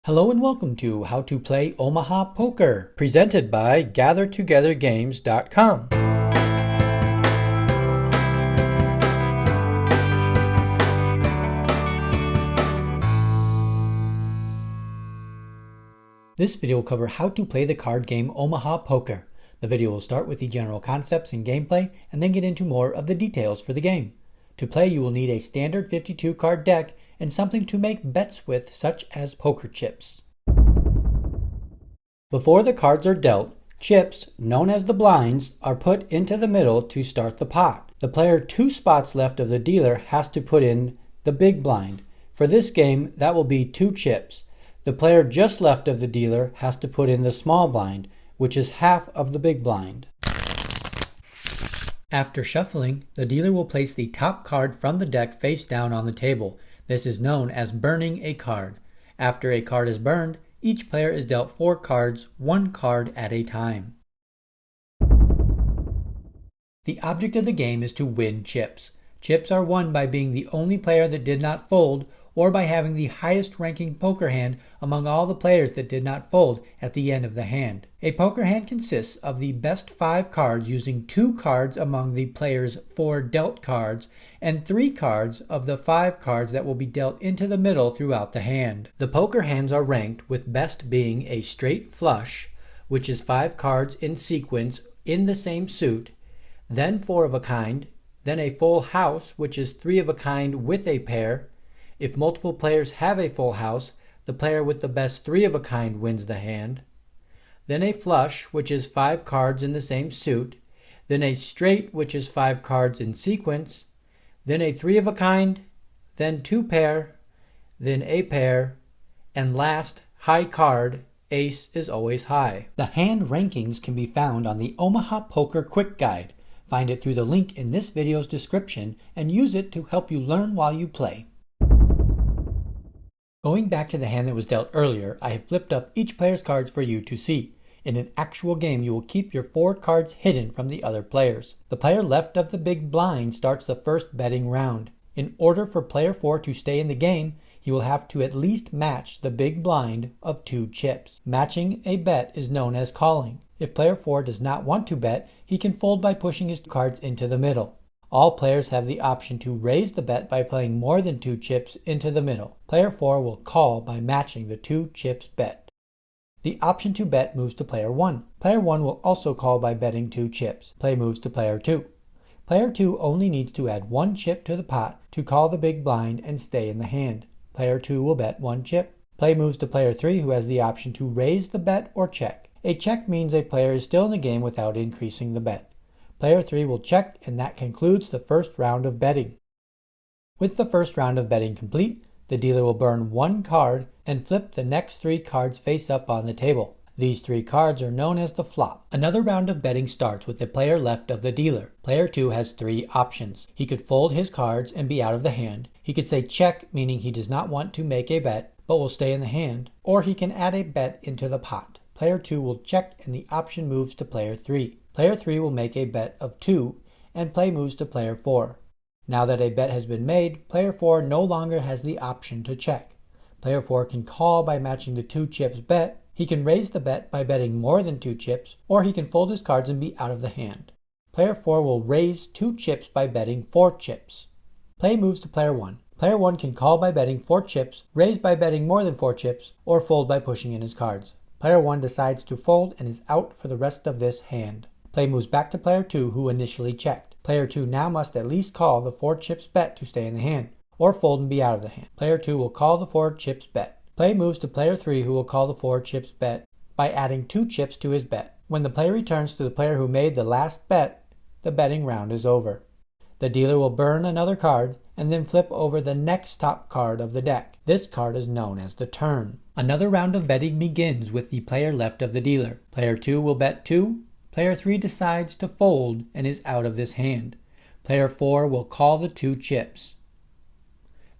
Hello and welcome to How to Play Omaha Poker, presented by GatherTogetherGames.com. This video will cover how to play the card game Omaha Poker. The video will start with the general concepts and gameplay and then get into more of the details for the game. To play, you will need a standard 52 card deck and something to make bets with, such as poker chips. Before the cards are dealt, chips, known as the blinds, are put into the middle to start the pot. The player 2 spots left of the dealer has to put in the big blind. For this game, that will be 2 chips. The player just left of the dealer has to put in the small blind, which is half of the big blind. After shuffling, the dealer will place the top card from the deck face down on the table. This is known as burning a card. After a card is burned, each player is dealt 4 cards, 1 card at a time. The object of the game is to win chips. Chips are won by being the only player that did not fold, or by having the highest ranking poker hand among all the players that did not fold at the end of the hand. A poker hand consists of the best 5 cards using 2 cards among the player's 4 dealt cards and 3 cards of the 5 cards that will be dealt into the middle throughout the hand. The poker hands are ranked, with best being a straight flush, which is 5 cards in sequence in the same suit, then 4 of a kind, then a full house, which is 3 of a kind with a pair. If multiple players have a full house, the player with the best 3 of a kind wins the hand. Then a flush, which is 5 cards in the same suit. Then a straight, which is 5 cards in sequence. Then a 3 of a kind. Then 2 pair. Then a pair. And last, high card. Ace is always high. The hand rankings can be found on the Omaha Poker Quick Guide. Find it through the link in this video's description and use it to help you learn while you play. Going back to the hand that was dealt earlier, I have flipped up each player's cards for you to see. In an actual game, you will keep your 4 cards hidden from the other players. The player left of the big blind starts the first betting round. In order for player 4 to stay in the game, he will have to at least match the big blind of 2 chips. Matching a bet is known as calling. If player 4 does not want to bet, he can fold by pushing his cards into the middle. All players have the option to raise the bet by playing more than 2 chips into the middle. Player 4 will call by matching the 2 chips bet. The option to bet moves to player 1. Player 1 will also call by betting 2 chips. Play moves to player 2. Player 2 only needs to add 1 chip to the pot to call the big blind and stay in the hand. Player 2 will bet 1 chip. Play moves to player 3, who has the option to raise the bet or check. A check means a player is still in the game without increasing the bet. Player 3 will check, and that concludes the first round of betting. With the first round of betting complete, the dealer will burn 1 card and flip the next 3 cards face up on the table. These 3 cards are known as the flop. Another round of betting starts with the player left of the dealer. Player 2 has 3 options. He could fold his cards and be out of the hand. He could say check, meaning he does not want to make a bet, but will stay in the hand. Or he can add a bet into the pot. Player 2 will check, and the option moves to player 3. Player 3 will make a bet of 2, and play moves to player 4. Now that a bet has been made, player 4 no longer has the option to check. Player 4 can call by matching the 2 chips bet. He can raise the bet by betting more than 2 chips, or he can fold his cards and be out of the hand. Player 4 will raise 2 chips by betting 4 chips. Play moves to player 1. Player 1 can call by betting 4 chips, raise by betting more than 4 chips, or fold by pushing in his cards. Player 1 decides to fold and is out for the rest of this hand. Play moves back to player 2, who initially checked. Player 2 now must at least call the 4 chips bet to stay in the hand, or fold and be out of the hand. Player 2 will call the 4 chips bet. Play moves to player 3, who will call the 4 chips bet by adding 2 chips to his bet. When the player returns to the player who made the last bet, the betting round is over. The dealer will burn another card and then flip over the next top card of the deck. This card is known as the turn. Another round of betting begins with the player left of the dealer. Player 2 will bet 2. Player 3 decides to fold and is out of this hand. Player 4 will call the 2 chips.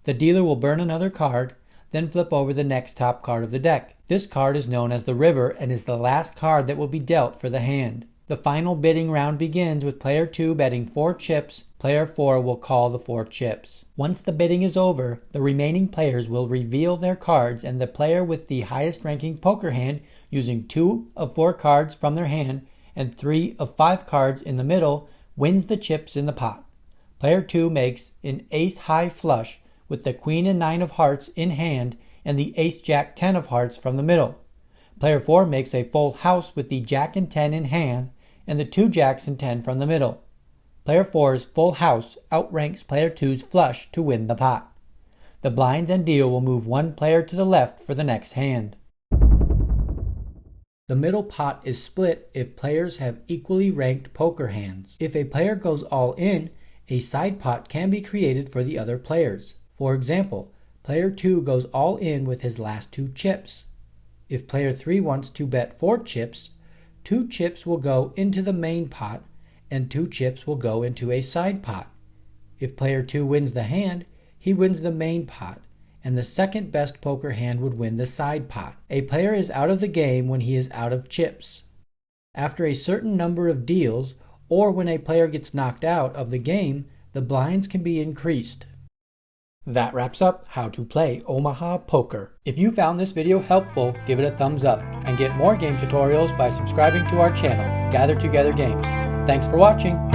The dealer will burn another card, then flip over the next top card of the deck. This card is known as the river and is the last card that will be dealt for the hand. The final bidding round begins with player 2 betting 4 chips, Player 4 will call the 4 chips. Once the bidding is over, the remaining players will reveal their cards, and the player with the highest ranking poker hand, using 2 of 4 cards from their hand and 3 of 5 cards in the middle, wins the chips in the pot. Player 2 makes an ace-high flush with the queen and 9 of hearts in hand and the ace-jack-10 of hearts from the middle. Player 4 makes a full house with the jack and 10 in hand and the 2 jacks and 10 from the middle. Player 4's full house outranks Player 2's flush to win the pot. The blinds and deal will move one player to the left for the next hand. The middle pot is split if players have equally ranked poker hands. If a player goes all in, a side pot can be created for the other players. For example, Player 2 goes all in with his last 2 chips. If Player 3 wants to bet 4 chips, 2 chips will go into the main pot and 2 chips will go into a side pot. If Player 2 wins the hand, he wins the main pot, and the second best poker hand would win the side pot. A player is out of the game when he is out of chips. After a certain number of deals, or when a player gets knocked out of the game, the blinds can be increased. That wraps up how to play Omaha Poker. If you found this video helpful, give it a thumbs up, and get more game tutorials by subscribing to our channel, Gather Together Games. Thanks for watching.